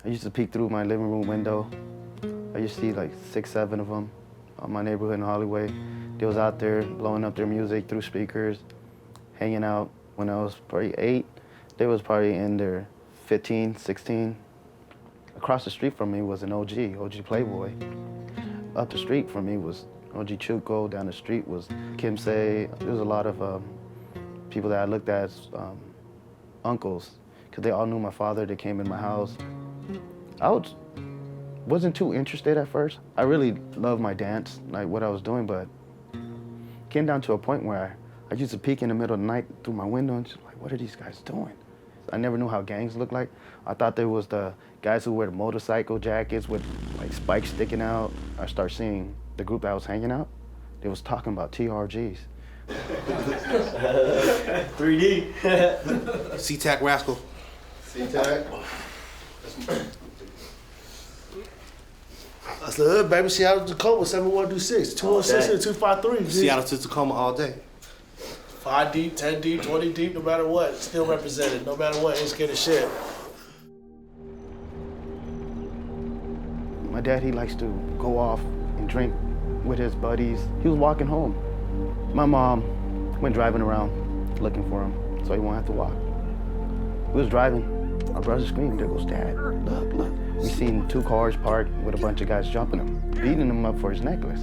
I used to peek through my living room window. I used to see like 6, 7 of them on my neighborhood in Hollywood. They was out there blowing up their music through speakers, hanging out. When I was probably 8, they was probably in their 15, 16. Across the street from me was an OG Playboy. Up the street from me was OG Chuco. Down the street was Kim Say. There was a lot of people that I looked at as uncles, because they all knew my father. They came in my house. Wasn't too interested at first. I really loved my dance, like what I was doing, but came down to a point where I used to peek in the middle of the night through my window and just like, what are these guys doing? I never knew how gangs looked like. I thought there was the guys who wear the motorcycle jackets with like spikes sticking out. I started seeing the group that I was hanging out. They was talking about TRGs. 3D. C-Tac Raskal. C-Tac. That's the hood, baby. Seattle to Tacoma, 7126, 216 and 253. Seattle to Tacoma all day. 5 deep, 10 deep, 20 deep, no matter what. Still represented, no matter what. Ain't scared of shit. My dad, he likes to go off and drink with his buddies. He was walking home. My mom went driving around looking for him, so he won't have to walk. We was driving. Our brother screamed, there goes Dad. Look, look. We seen 2 cars parked with a bunch of guys jumping him, beating him up for his necklace.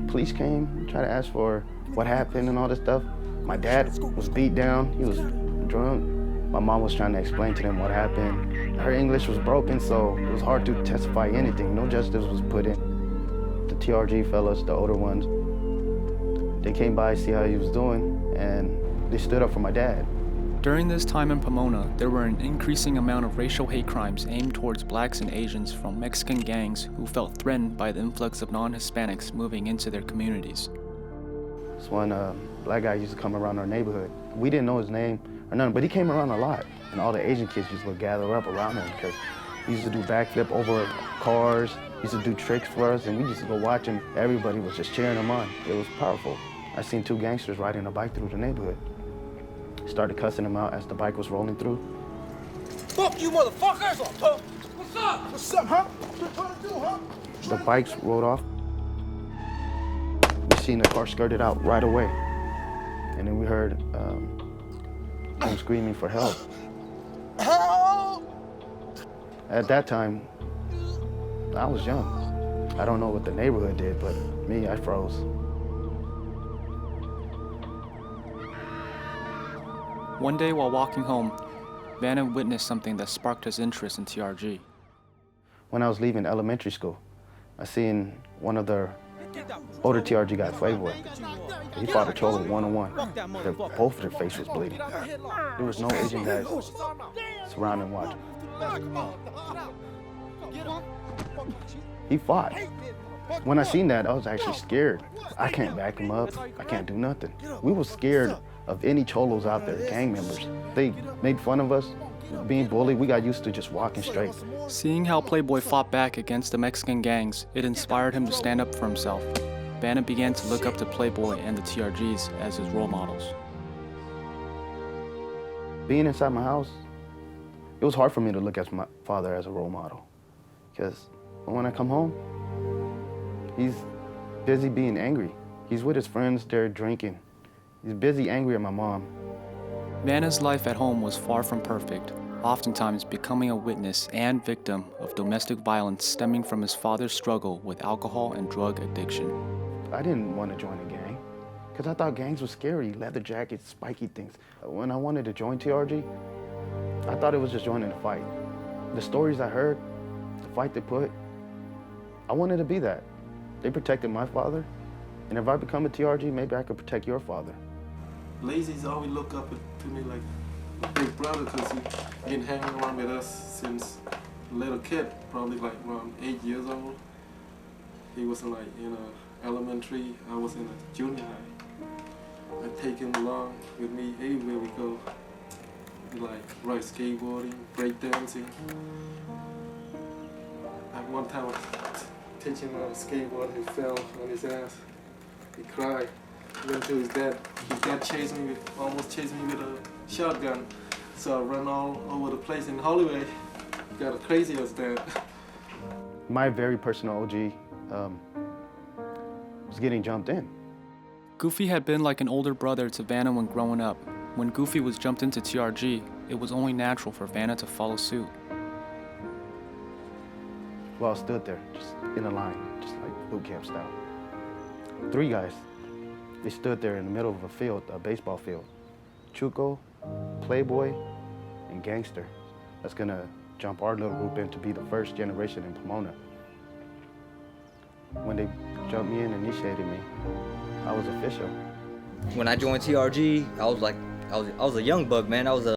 Police came, tried to ask for what happened and all this stuff. My dad was beat down, he was drunk. My mom was trying to explain to them what happened. Her English was broken, so it was hard to testify anything. No justice was put in. The TRG fellas, the older ones, they came by, see how he was doing, and they stood up for my dad. During this time in Pomona, there were an increasing amount of racial hate crimes aimed towards blacks and Asians from Mexican gangs who felt threatened by the influx of non-Hispanics moving into their communities. This one black guy used to come around our neighborhood. We didn't know his name or nothing, but he came around a lot. And all the Asian kids used to gather up around him because he used to do backflip over cars, he used to do tricks for us, and we used to go watch him. Everybody was just cheering him on. It was powerful. I seen 2 gangsters riding a bike through the neighborhood. Started cussing him out as the bike was rolling through. Fuck you, motherfuckers! What's up? What's up, huh? What you trying to do, huh? The bikes rolled off. We seen the car skirted out right away. And then we heard him screaming for help. Help! At that time, I was young. I don't know what the neighborhood did, but me, I froze. One day while walking home, Vanna witnessed something that sparked his interest in TRG. When I was leaving elementary school, I seen one of the older TRG guys, Playboy. He fought a Cholo one-on-one. Both of their face was bleeding. There was no Asian guys surrounding watching. He fought. When I seen that, I was actually scared. I can't back him up. I can't do nothing. We were scared of any Cholos out there, gang members. They made fun of us, being bullied. We got used to just walking straight. Seeing how Playboy fought back against the Mexican gangs, it inspired him to stand up for himself. Vanna began to look up to Playboy and the TRGs as his role models. Being inside my house, it was hard for me to look at my father as a role model. Because when I come home, he's busy being angry. He's with his friends, they're drinking. He's busy angry at my mom. Vanna's life at home was far from perfect, oftentimes becoming a witness and victim of domestic violence stemming from his father's struggle with alcohol and drug addiction. I didn't want to join a gang because I thought gangs were scary, leather jackets, spiky things. When I wanted to join TRG, I thought it was just joining a fight. The stories I heard, the fight they put, I wanted to be that. They protected my father, and if I become a TRG, maybe I could protect your father. Lazy's always look up to me like a big brother because he been hanging around with us since a little kid, probably like around 8 years old. He was like in elementary, I was in a junior high. I take him along with me everywhere we go. We like ride skateboarding, breakdancing. At one time I was teaching him how to skateboard, he fell on his ass. He cried. Went to his dad. His dad almost chased me with a shotgun. So I ran all over the place in Hollywood. got crazy as that. My very personal OG was getting jumped in. Goofy had been like an older brother to Vanna when growing up. When Goofy was jumped into TRG, it was only natural for Vanna to follow suit. We all stood there, just in a line, just like boot camp style. 3 guys, they stood there in the middle of a field, a baseball field. Chuco, Playboy, and Gangster. That's gonna jump our little group in to be the first generation in Pomona. When they jumped me in and initiated me, I was official. When I joined TRG, I was a young buck, man. I was a